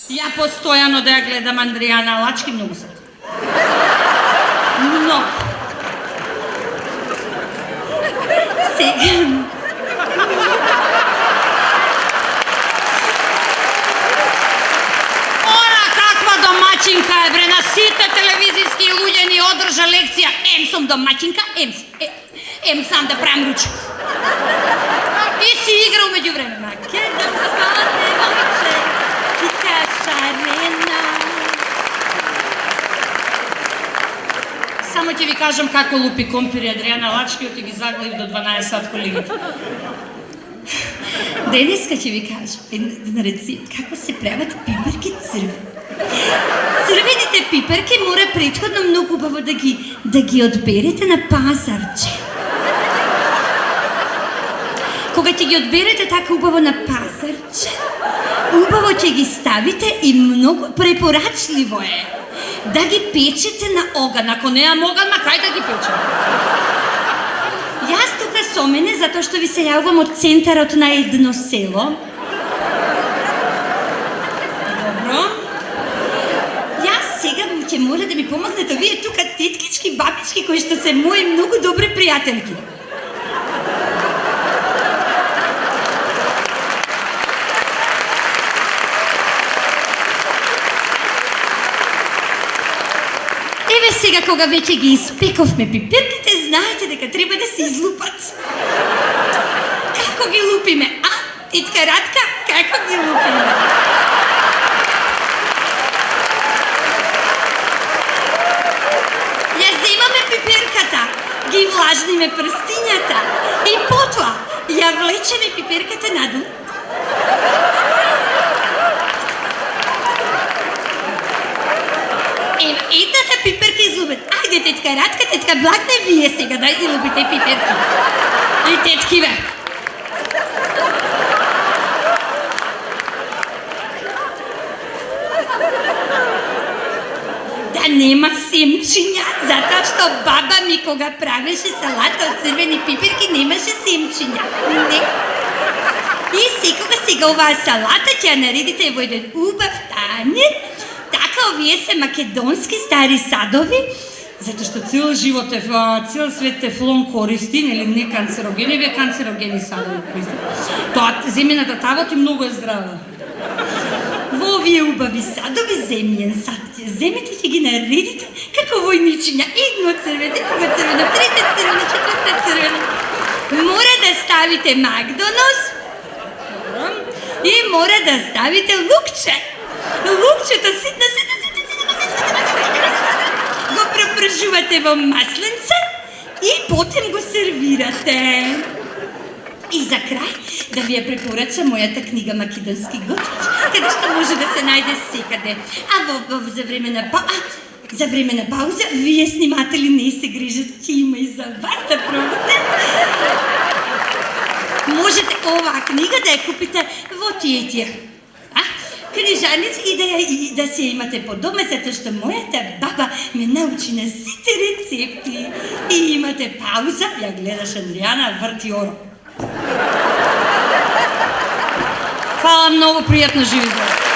Ja постојано да ја гледам Андријана Лачки, многу се. Многу. Сега. Она каква домаќинка е, бре, на сите телевизиски луѓе ни одржа лекција. Ем сум домаќинка, ем сам да правам ручек. И си игра умеѓу време. Македонска девојче, кика шарена. Само ќе ви кажам како лупи компири Адријана Лачки, и ги заглавив до 12 сат колегите. Денеска ќе ви кажам на рецепт како се прават пиперки црвени. Црвените пиперки мора претходно многу убаво да ги одберете на пазарче. Кога ќе ги одберете така убаво на пазарче, убаво ќе ги ставите и многу препорачливо е да ги печете на оган. Ако неам оган, ма кај да ги печем? Јас тука со мене, затоа што ви се јавувам од центарот на едно село. Добро. Јас сега ќе мора да ми помогнете овие тука теткички, бабички, кои што се мои многу добри пријателки. Еве сега кога веќе ги испековме пиперките, знаете дека треба да се излупат. Како ги лупиме? А, тетка Радка, како ги лупиме? Ја земаме пиперката, ги влажниме прстињата и потоа ја влечеме пиперката надолу. Едната пиперка излупет. Ајде, тетка Радка, тетка Благне, вие сега да излупите пиперки. И тетки бе. Да нема семчиња, затоа што баба ми кога правеше салата од црвени пиперки немаше семчиња. Не. И секога сега оваа салата ќе ја наредите во еден убав танер. Така овие се македонски стари садови, затоа што цел живот е, цел свет тефлон користи, нели не канцерогени, вие канцерогени садови користи. Тоа земјината тавот и многу е здрава. Во овие убави садови, земјен сад, земите ќе ги наредите како војничиња. Едно црвено, друго црвено, трето црвено, четврто црвено. Мора да ставите Макдонос и мора да ставите лукче. Лукчето ситно го пропржувате во масленце и потем го сервирате. И за крај да ви ја препорачам мојата книга Македонски готвач, каде што може да се најде секаде. А за време на пауза, вие сниматели не се грижат, ќе има и за вас да пробате. Можете оваа книга да ја купите во тие книжаници и да се имате по дома, затоа што мојата баба ме научи на сите рецепти. И имате пауза, ја гледаш Андријана, врти оро. Фала многу, пријатно живи.